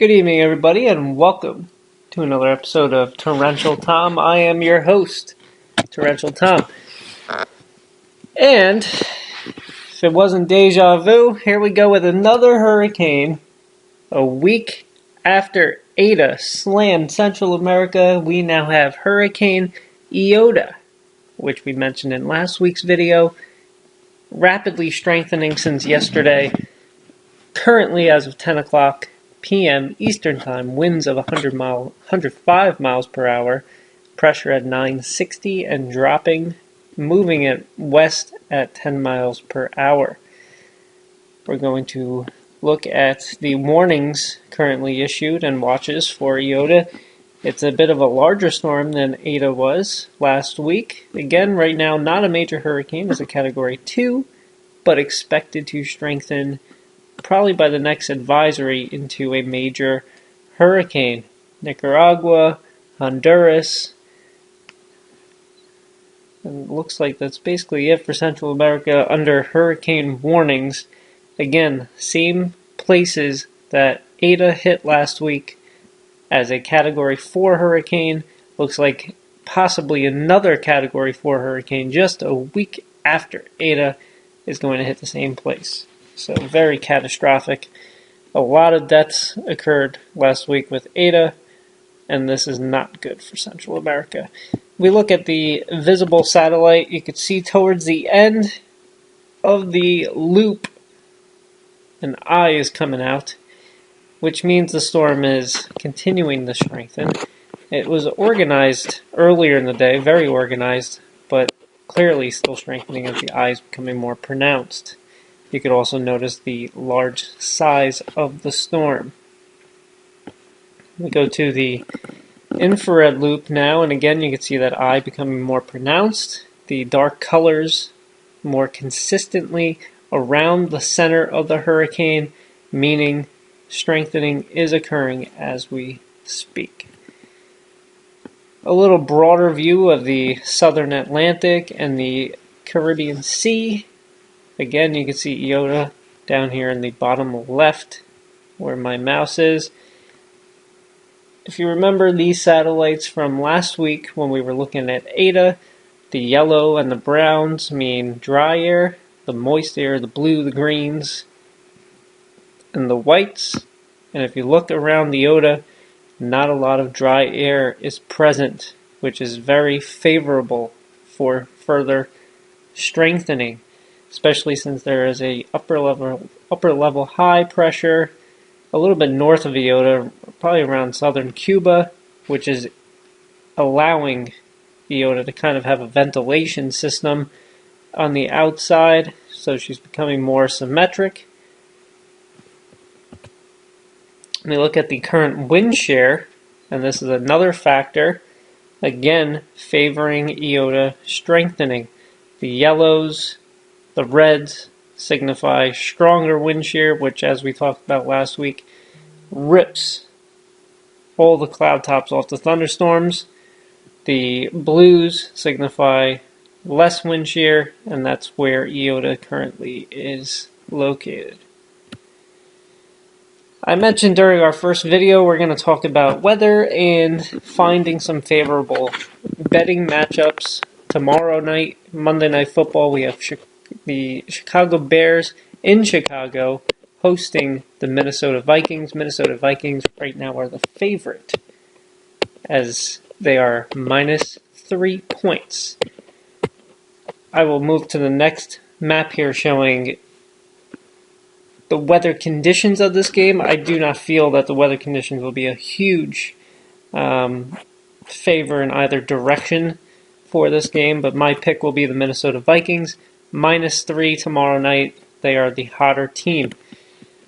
Good evening, everybody, and welcome to another episode of Torrential Tom. I am your host, Torrential Tom. And if it wasn't deja vu, here we go with another hurricane. A week after Iota slammed Central America, we now have Hurricane Iota, which we mentioned in last week's video, rapidly strengthening since yesterday. Currently, as of 10 o'clock p.m. Eastern Time, winds of 105 miles per hour, pressure at 960 and dropping, moving it west at 10 miles per hour. We're going to look at the warnings currently issued and watches for Iota. It's a bit of a larger storm than Iota was last week. Again, right now, not a major hurricane, it's a Category 2, but expected to strengthen probably by the next advisory into a major hurricane. Nicaragua, Honduras, and it looks like that's basically it for Central America under hurricane warnings. Again, same places that Iota hit last week as a Category 4 hurricane. Looks like possibly another Category 4 hurricane just a week after Iota is going to hit the same place. So very catastrophic. A lot of deaths occurred last week with Iota, and this is not good for Central America. We look at the visible satellite. You could see towards the end of the loop an eye is coming out, which means the storm is continuing to strengthen. It was organized earlier in the day, very organized, but clearly still strengthening as the eye is becoming more pronounced. You could also notice the large size of the storm. We go to the infrared loop now, and again you can see that eye becoming more pronounced. The dark colors more consistently around the center of the hurricane, meaning strengthening is occurring as we speak. A little broader view of the southern Atlantic and the Caribbean Sea. Again, you can see Iota down here in the bottom left where my mouse is. If you remember these satellites from last week when we were looking at Iota, the yellow and the browns mean dry air, the moist air, the blue, the greens, and the whites. And if you look around Iota, not a lot of dry air is present, which is very favorable for further strengthening, especially since there is a upper level high pressure a little bit north of Iota, probably around southern Cuba, which is allowing Iota to kind of have a ventilation system on the outside, so she's becoming more symmetric. We look at the current wind shear, and this is another factor, again favoring Iota strengthening. The yellows, the reds signify stronger wind shear, which, as we talked about last week, rips all the cloud tops off the thunderstorms. The blues signify less wind shear, and that's where Iota currently is located. I mentioned during our first video we're going to talk about weather and finding some favorable betting matchups. Tomorrow night, Monday Night Football, we have the Chicago Bears in Chicago hosting the Minnesota Vikings. Minnesota Vikings right now are the favorite as they are minus 3 points. I will move to the next map here showing the weather conditions of this game. I do not feel that the weather conditions will be a huge favor in either direction for this game, but my pick will be the Minnesota Vikings. Minus 3 tomorrow night. They are the hotter team.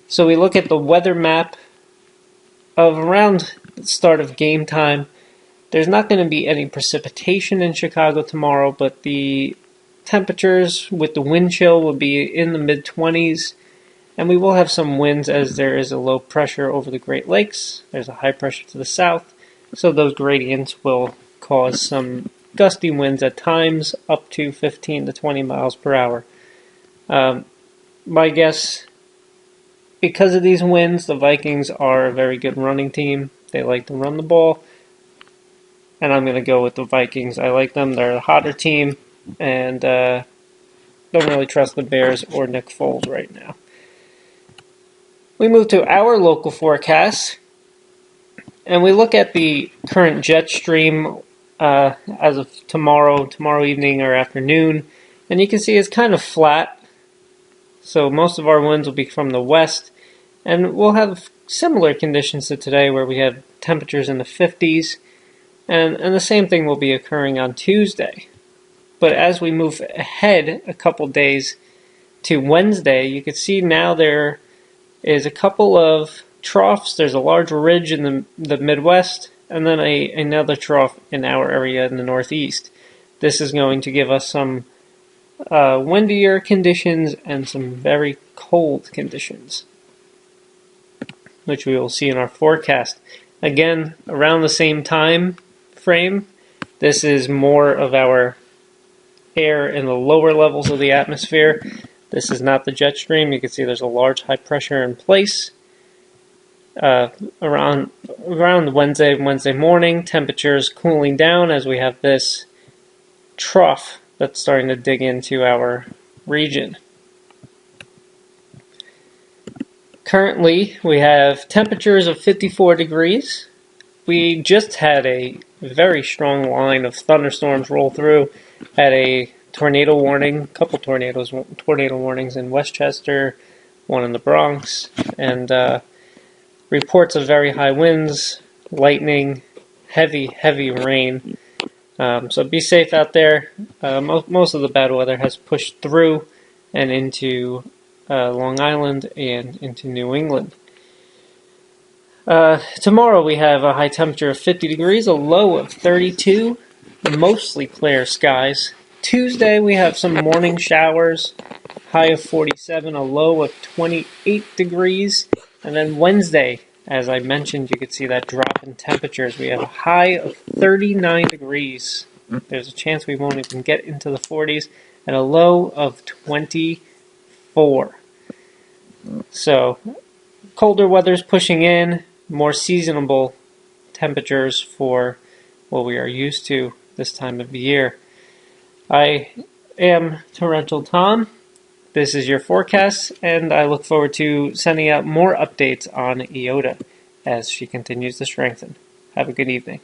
So we look at the weather map of around the start of game time. There's not going to be any precipitation in Chicago tomorrow, but the temperatures with the wind chill will be in the mid-20s, and we will have some winds as there is a low pressure over the Great Lakes. There's a high pressure to the south, so those gradients will cause some gusty winds at times, up to 15 to 20 miles per hour. My guess because of these wins, the Vikings are a very good running team. They like to run the ball, and I'm going to go with the Vikings. I like them. They're a hotter team, and don't really trust the Bears or Nick Foles right now. We move to our local forecast, and we look at the current jet stream as of tomorrow evening or afternoon, and you can see it's kind of flat. So most of our winds will be from the west, and we'll have similar conditions to today where we have temperatures in the 50s, and the same thing will be occurring on Tuesday. But as we move ahead a couple days to Wednesday, you can see now there is a couple of troughs. There's a large ridge in the Midwest, and then another trough in our area in the Northeast. This is going to give us some windier conditions and some very cold conditions, which we will see in our forecast. Again, around the same time frame, this is more of our air in the lower levels of the atmosphere. This is not the jet stream. You can see there's a large high pressure in place. Around Wednesday morning, temperatures cooling down as we have this trough that's starting to dig into our region. Currently, we have temperatures of 54 degrees. We just had a very strong line of thunderstorms roll through. Had a tornado warning, a couple tornado warnings in Westchester, one in the Bronx, and reports of very high winds, lightning, heavy rain. So be safe out there. Most of the bad weather has pushed through and into Long Island and into New England. Tomorrow we have a high temperature of 50 degrees, a low of 32, mostly clear skies. Tuesday we have some morning showers, high of 47, a low of 28 degrees. And then Wednesday, as I mentioned, you could see that drop in temperatures. We have a high of 39 degrees. There's a chance we won't even get into the 40s, and a low of 24. So, colder weather's pushing in, more seasonable temperatures for what we are used to this time of the year. I am Torrential Tom. This is your forecast, and I look forward to sending out more updates on Iota as she continues to strengthen. Have a good evening.